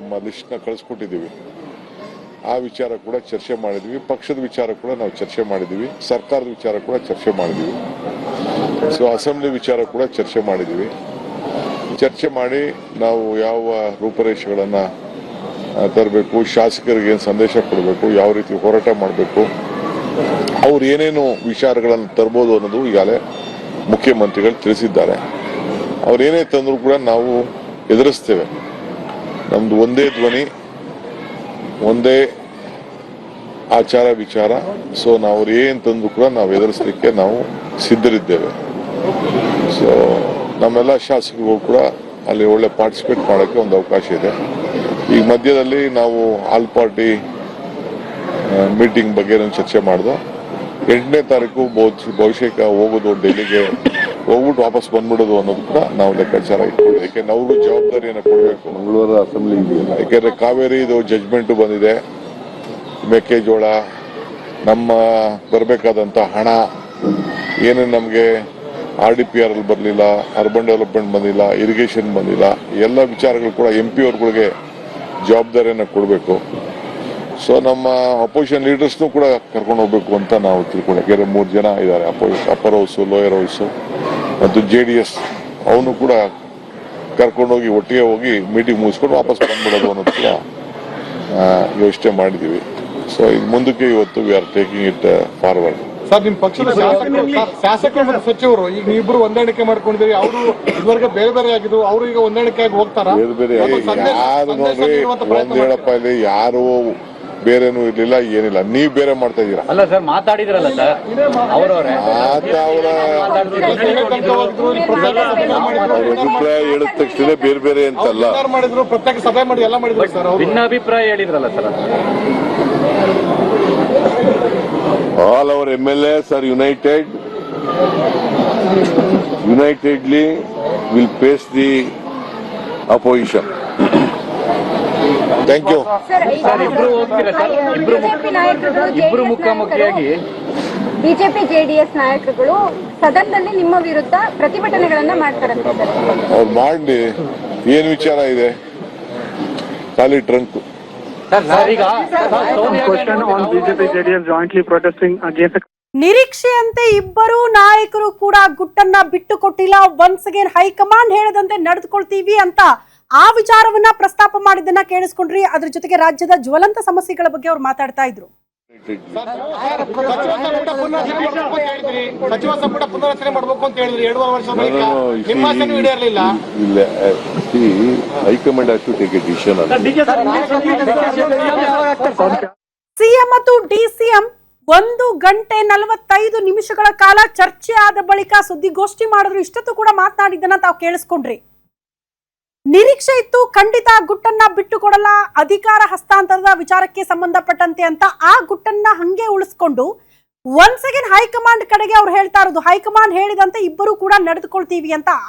ನಮ್ಮ ಲಿಸ್ಟ್ನ ಕಳಿಸ್ಕೊಟ್ಟಿದ್ದೀವಿ. ಆ ವಿಚಾರ ಕೂಡ ಚರ್ಚೆ ಮಾಡಿದ್ವಿ. ಪಕ್ಷದ ವಿಚಾರ ಕೂಡ ನಾವು ಚರ್ಚೆ ಮಾಡಿದ್ವಿ. ಸರ್ಕಾರದ ವಿಚಾರ ಕೂಡ ಚರ್ಚೆ ಮಾಡಿದ್ವಿ. ಸೊ ಅಸೆಂಬ್ಲಿ ವಿಚಾರ ಕೂಡ ಚರ್ಚೆ ಮಾಡಿದ್ವಿ. ಚರ್ಚೆ ಮಾಡಿ ನಾವು ಯಾವ ರೂಪರೇಷೆಗಳನ್ನು ತರಬೇಕು, ಶಾಸಕರಿಗೆ ಏನು ಸಂದೇಶ ಕೊಡಬೇಕು, ಯಾವ ರೀತಿ ಹೋರಾಟ ಮಾಡಬೇಕು, ಅವ್ರು ಏನೇನು ವಿಚಾರಗಳನ್ನು ತರ್ಬೋದು ಅನ್ನೋದು ಈಗಾಗಲೇ ಮುಖ್ಯಮಂತ್ರಿಗಳು ತಿಳಿಸಿದ್ದಾರೆ. ಅವ್ರೇನೇ ತಂದರೂ ಕೂಡ ನಾವು ಎದುರಿಸ್ತೇವೆ. ನಮ್ದು ಒಂದೇ ಧ್ವನಿ, ಒಂದೇ ಆಚಾರ ವಿಚಾರ. ಸೊ ನಾವು ಅವ್ರು ಏನು ತಂದ್ರು ಕೂಡ ನಾವು ಎದುರಿಸಲಿಕ್ಕೆ ನಾವು ಸಿದ್ಧರಿದ್ದೇವೆ. ಸೊ ನಮ್ಮೆಲ್ಲ ಶಾಸಕರಿಗೂ ಕೂಡ ಅಲ್ಲಿ ಒಳ್ಳೆ ಪಾರ್ಟಿಸಿಪೇಟ್ ಮಾಡೋಕ್ಕೆ ಒಂದು ಅವಕಾಶ ಇದೆ. ಈಗ ಮಧ್ಯದಲ್ಲಿ ನಾವು ಆಲ್ ಪಾರ್ಟಿ ಮೀಟಿಂಗ್ ಬಗ್ಗೆ ಚರ್ಚೆ ಮಾಡಿದ್ವು. 8ನೇ ತಾರೀಕು ಬಹುಶಃ ಹೋಗೋದು, ಡೆಲ್ಲಿಗೆ ಹೋಗ್ಬಿಟ್ಟು ವಾಪಸ್ ಬಂದ್ಬಿಡೋದು ಅನ್ನೋದು ಕೂಡ ನಾವು ಲೆಕ್ಕಾಚಾರ ಇಟ್ಕೊಳ್ಳಿ. ಯಾಕೆಂದ್ರೆ ಅವ್ರಿಗೂ ಜವಾಬ್ದಾರಿಯನ್ನು ಕೊಡಬೇಕು. ಮಂಗಳೂರು ಅಸೆಂಬ್ಲಿ ಇದೆಯಲ್ಲ, ಯಾಕೆಂದ್ರೆ ಕಾವೇರಿ ಇದು ಜಡ್ಜ್ಮೆಂಟು ಬಂದಿದೆ. ಮೆಕ್ಕೆಜೋಳ, ನಮ್ಮ ಬರಬೇಕಾದಂಥ ಹಣ ಏನೇನು ನಮಗೆ RDPR ಅಲ್ಲಿ ಬರಲಿಲ್ಲ, ಅರ್ಬನ್ ಡೆವಲಪ್ಮೆಂಟ್ ಬಂದಿಲ್ಲ, ಇರಿಗೇಷನ್ ಬಂದಿಲ್ಲ, ಎಲ್ಲ ವಿಚಾರಗಳು ಕೂಡ MP ಅವ್ರುಗಳಿಗೆ ಜವಾಬ್ದಾರಿಯನ್ನು ಕೊಡಬೇಕು. ಸೊ ನಮ್ಮ ಅಪೋಸಿಷನ್ ಲೀಡರ್ಸ್ನೂ ಕೂಡ ಕರ್ಕೊಂಡು ಹೋಗ್ಬೇಕು ಅಂತ ನಾವು ತಿಳ್ಕೊಂಡು, ಯಾಕೆಂದರೆ 3 ಜನ ಇದ್ದಾರೆ, ಅಪ್ಪರ್ ಹೌಸು, ಲೋಯರ್ ಹೌಸು ಮತ್ತು JDS. ಅವನು ಕೂಡ ಕರ್ಕೊಂಡೋಗಿ ಒಟ್ಟಿಗೆ ಹೋಗಿ ಮೀಟಿಂಗ್ ಮುಗಿಸ್ಕೊಂಡು ವಾಪಸ್ ಬಂದ್ಬಿಡೋದು ಅನ್ನೋದು ಕೂಡ ಯೋಚನೆ ಮಾಡಿದ್ದೀವಿ. ಸೊ ಇದು ಮುಂದಕ್ಕೆ ಇವತ್ತು we are taking it forward. Sir, ನಿಮ್ಮ ಪಕ್ಷದ ಶಾಸಕರು ಮತ್ತು ಸಚಿವರು ಈಗ ನೀವಿಬ್ಬರು ಹೊಂದಾಣಿಕೆ ಮಾಡ್ಕೊಂಡಿದ್ದೀರಿ. ಅವರು ಇದುವರೆಗೆ ಬೇರೆ ಬೇರೆ ಆಗಿದ್ರು, ಅವರು ಈಗ ಹೊಂದಾಣಿಕೆ ಆಗಿ ಹೋಗ್ತಾರ? ಬೇರೆ ಬೇರೆ ಯಾರು ನೋಡ್ರಿ, ಒಂದ್ ಹೇಳಪ್ಪ, ಇಲ್ಲಿ ಯಾರು ಬೇರೆನೂ ಇರ್ಲಿಲ್ಲ, ಏನಿಲ್ಲ. ನೀವ್ ಬೇರೆ ಮಾಡ್ತಾ ಇದೀರಾ. ಅಲ್ಲ ಸರ್, ಮಾತಾಡಿದ್ರಲ್ಲ ಸರ್ ಅವರವರೇ, ಅವ್ರ ಅಭಿಪ್ರಾಯ ಹೇಳಿದ ತಕ್ಷಣ ಬೇರೆ ಬೇರೆ ಅಂತಲ್ಲ ಮಾಡಿದ್ರು, ಪ್ರತ್ಯೇಕ ಸಭೆ ಮಾಡಿ ಎಲ್ಲ ಮಾಡಿದ್ರು ಸರ್. ಭಿನ್ನಾಭಿಪ್ರಾಯ ಹೇಳಿದ್ರಲ್ಲ sir. all our MLAs are unitedly will face the opposition. Thank you. Sir, ಇಬ್ರು ಹೋಗ್ತೀರಾ ಸರ್? ಇಬ್ರು ಮುಖಾಮುಖಿಯಾಗಿ ಬಿಜೆಪಿ JDS ನಾಯಕರುಗಳು ಸದನದಲ್ಲಿ ನಿಮ್ಮ ವಿರುದ್ಧ ಪ್ರತಿಭಟನೆಗಳನ್ನ ಮಾಡ್ತಾರಂತೆ ಸರ್. ಅವ್ರು ಮಾಡಿ ಏನ್ ವಿಚಾರ ಇದೆ? ಖಾಲಿ ಟ್ರಂಕ್. ನಿರೀಕ್ಷೆಯಂತೆ ಇಬ್ಬರು ನಾಯಕರು ಕೂಡ ಗುಟ್ಟನ್ನ ಬಿಟ್ಟು ಕೊಟ್ಟಿಲ್ಲ. ಒನ್ಸ್ ಅಗೇನ್ ಹೈಕಮಾಂಡ್ ಹೇಳದಂತೆ ನಡೆದುಕೊಳ್ತೀವಿ ಅಂತ ಆ ವಿಚಾರವನ್ನ ಪ್ರಸ್ತಾಪ ಮಾಡಿದ್ದನ್ನ ಕೇಳಿಸ್ಕೊಂಡ್ರಿ. ಅದ್ರ ಜೊತೆಗೆ ರಾಜ್ಯದ ಜ್ವಲಂತ ಸಮಸ್ಯೆಗಳ ಬಗ್ಗೆ ಅವ್ರು ಮಾತಾಡ್ತಾ ಇದ್ರು. ಸಚಿವ ಸಂಪುಟ ಪುನರಚನೆ ಮಾಡಬೇಕು ಅಂತ ಹೇಳಿದ್ರಿ 2.5 ವರ್ಷ ಬಳಿಕ. ನಿಮ್ಮ ಆಸೆನೂ ಈಡೇರಲಿಲ್ಲ. High command has to take a decision. CM ಮತ್ತು DCM 1 ಗಂಟೆ 45 ನಿಮಿಷಗಳ ಕಾಲ ಚರ್ಚೆ ಆದ ಬಳಿಕ ಸುದ್ದಿಗೋಷ್ಠಿ ಮಾಡಿದ್ರು. ಇಷ್ಟೊತ್ತು ಕೂಡ ಮಾತನಾಡಿದ್ದನ್ನ ತಾವು ಕೇಳಿಸ್ಕೊಂಡ್ರಿ. ನಿರೀಕ್ಷೆ ಇತ್ತು ಖಂಡಿತ ಗುಟ್ಟನ್ನ ಬಿಟ್ಟು ಕೊಡಲ್ಲ, ಅಧಿಕಾರ ಹಸ್ತಾಂತರದ ವಿಚಾರಕ್ಕೆ ಸಂಬಂಧಪಟ್ಟಂತೆ ಅಂತ. ಆ ಗುಟ್ಟನ್ನ ಹಂಗೆ ಉಳಿಸ್ಕೊಂಡು ಒನ್ಸ್ ಅಗೇನ್ ಹೈಕಮಾಂಡ್ ಕಡೆಗೆ ಅವ್ರು ಹೇಳ್ತಾ ಇರೋದು, ಹೈಕಮಾಂಡ್ ಹೇಳಿದಂತೆ ಇಬ್ಬರು ಕೂಡ ನಡೆದುಕೊಳ್ತೀವಿ ಅಂತ.